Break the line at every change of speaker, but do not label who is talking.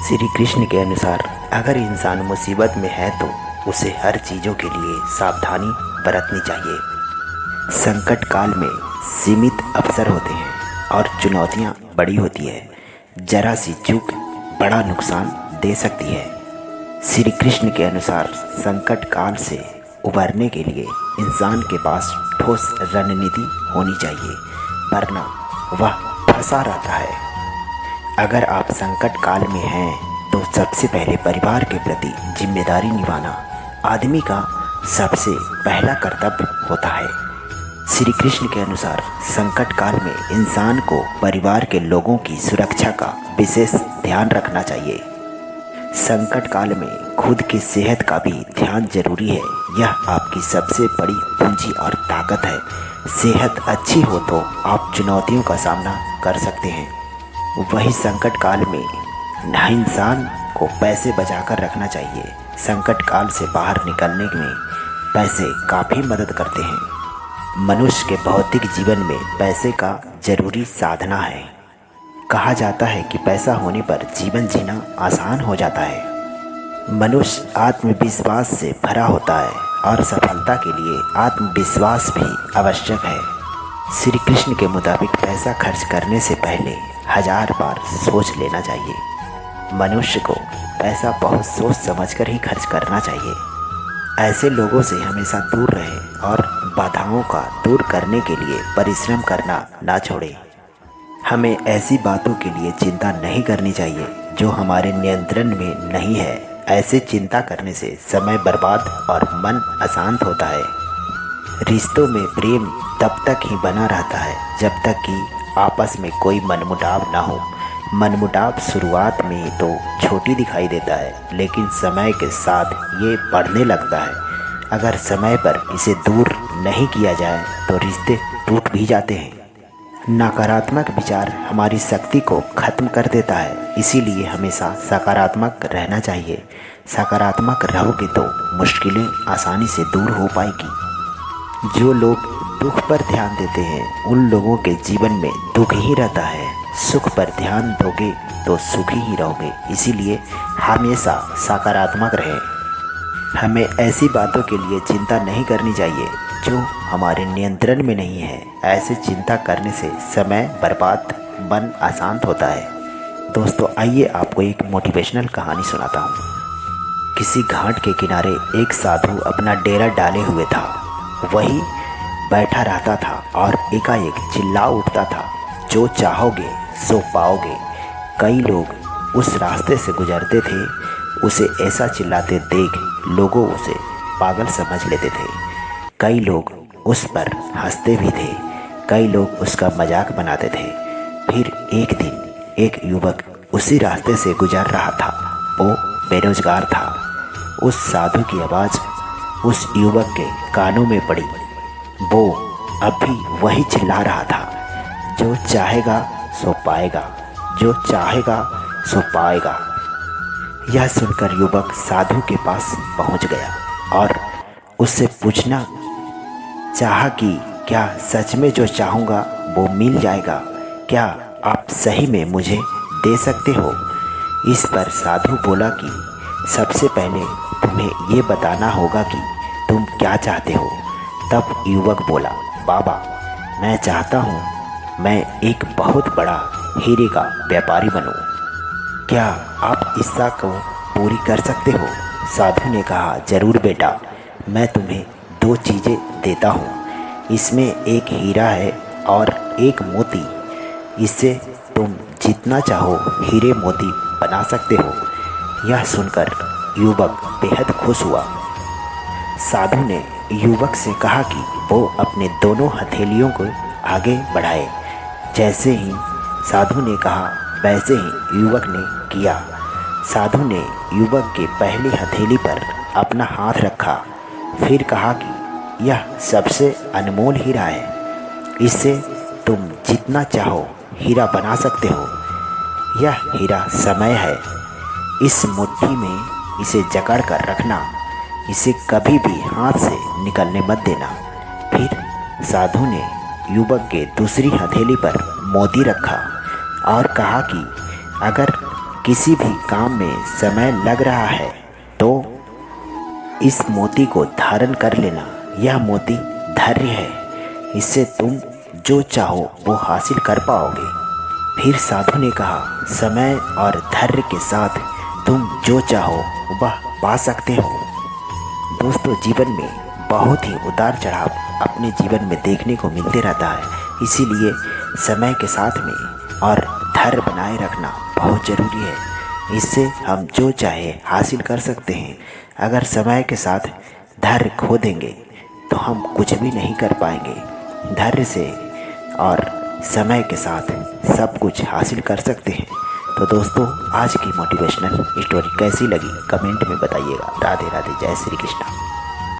श्री कृष्ण के अनुसार अगर इंसान मुसीबत में है तो उसे हर चीज़ों के लिए सावधानी बरतनी चाहिए। संकट काल में सीमित अवसर होते हैं और चुनौतियां बड़ी होती है। जरा सी चूक बड़ा नुकसान दे सकती है। श्री कृष्ण के अनुसार संकट काल से उबरने के लिए इंसान के पास ठोस रणनीति होनी चाहिए, वरना वह फंसा रहता है। अगर आप संकट काल में हैं तो सबसे पहले परिवार के प्रति जिम्मेदारी निभाना आदमी का सबसे पहला कर्तव्य होता है। श्री कृष्ण के अनुसार संकट काल में इंसान को परिवार के लोगों की सुरक्षा का विशेष ध्यान रखना चाहिए। संकट काल में खुद की सेहत का भी ध्यान जरूरी है। यह आपकी सबसे बड़ी पूंजी और ताकत है। सेहत अच्छी हो तो आप चुनौतियों का सामना कर सकते हैं। वही संकट काल में इंसान को पैसे बचाकर रखना चाहिए। संकट काल से बाहर निकलने में पैसे काफ़ी मदद करते हैं। मनुष्य के भौतिक जीवन में पैसे का जरूरी साधना है। कहा जाता है कि पैसा होने पर जीवन जीना आसान हो जाता है। मनुष्य आत्मविश्वास से भरा होता है और सफलता के लिए आत्मविश्वास भी आवश्यक है। श्री कृष्ण के मुताबिक पैसा खर्च करने से पहले 1000 बार सोच लेना चाहिए। मनुष्य को पैसा बहुत सोच समझकर ही खर्च करना चाहिए। ऐसे लोगों से हमेशा दूर रहें और बाधाओं का दूर करने के लिए परिश्रम करना ना छोड़ें। हमें ऐसी बातों के लिए चिंता नहीं करनी चाहिए जो हमारे नियंत्रण में नहीं है। ऐसे चिंता करने से समय बर्बाद और मन अशांत होता है। रिश्तों में प्रेम तब तक ही बना रहता है जब तक कि आपस में कोई मनमुटाव ना हो। मनमुटाव शुरुआत में तो छोटी दिखाई देता है, लेकिन समय के साथ ये बढ़ने लगता है। अगर समय पर इसे दूर नहीं किया जाए तो रिश्ते टूट भी जाते हैं। नकारात्मक विचार हमारी शक्ति को खत्म कर देता है, इसीलिए हमेशा सकारात्मक रहना चाहिए। सकारात्मक रहोगे तो मुश्किलें आसानी से दूर हो पाएगी। जो लोग दुख पर ध्यान देते हैं उन लोगों के जीवन में दुख ही रहता है। सुख पर ध्यान दोगे तो सुखी ही रहोगे, इसीलिए हमेशा सकारात्मक रहें। हमें ऐसी बातों के लिए चिंता नहीं करनी चाहिए जो हमारे नियंत्रण में नहीं है। ऐसे चिंता करने से समय बर्बाद, मन अशांत होता है। दोस्तों, आइए आपको एक मोटिवेशनल कहानी सुनाता हूँ। किसी घाट के किनारे एक साधु अपना डेरा डाले हुए था। वही बैठा रहता था और एकाएक चिल्ला उठता था, जो चाहोगे सो पाओगे। कई लोग उस रास्ते से गुजरते थे। उसे ऐसा चिल्लाते देख लोगों उसे पागल समझ लेते थे। कई लोग उस पर हंसते भी थे, कई लोग उसका मजाक बनाते थे। फिर एक दिन एक युवक उसी रास्ते से गुजर रहा था। वो बेरोजगार था। उस साधु की आवाज़ उस युवक के कानों में पड़ी। वो अब भी वही चिल्ला रहा था, जो चाहेगा सो पाएगा, जो चाहेगा सो पाएगा। यह सुनकर युवक साधु के पास पहुंच गया और उससे पूछना चाहा कि क्या सच में जो चाहूँगा वो मिल जाएगा? क्या आप सही में मुझे दे सकते हो? इस पर साधु बोला कि सबसे पहले तुम्हें ये बताना होगा कि तुम क्या चाहते हो। तब युवक बोला, बाबा, मैं चाहता हूँ मैं एक बहुत बड़ा हीरे का व्यापारी बनूं। क्या आप इच्छा को पूरी कर सकते हो? साधु ने कहा, जरूर बेटा, मैं तुम्हें 2 चीज़ें देता हूँ। इसमें एक हीरा है और एक मोती। इससे तुम जितना चाहो हीरे मोती बना सकते हो। यह सुनकर युवक बेहद खुश हुआ। साधु ने युवक से कहा कि वो अपने दोनों हथेलियों को आगे बढ़ाए। जैसे ही साधु ने कहा वैसे ही युवक ने किया। साधु ने युवक के पहली हथेली पर अपना हाथ रखा, फिर कहा कि यह सबसे अनमोल हीरा है। इससे तुम जितना चाहो हीरा बना सकते हो। यह हीरा समय है। इस मुट्ठी में इसे जकड़ कर रखना। इसे कभी भी हाथ से निकलने मत देना। फिर साधु ने युवक के दूसरी हथेली पर मोती रखा और कहा कि अगर किसी भी काम में समय लग रहा है तो इस मोती को धारण कर लेना। यह मोती धैर्य है, इससे तुम जो चाहो वो हासिल कर पाओगे। फिर साधु ने कहा, समय और धैर्य के साथ तुम जो चाहो वह पा सकते हो। दोस्तों, जीवन में बहुत ही उतार चढ़ाव अपने जीवन में देखने को मिलते रहता है, इसीलिए समय के साथ में और धैर्य बनाए रखना बहुत ज़रूरी है। इससे हम जो चाहे हासिल कर सकते हैं। अगर समय के साथ धैर्य खो देंगे तो हम कुछ भी नहीं कर पाएंगे। धैर्य से और समय के साथ सब कुछ हासिल कर सकते हैं। तो दोस्तों, आज की मोटिवेशनल स्टोरी कैसी लगी कमेंट में बताइएगा। राधे राधे, जय श्री कृष्णा।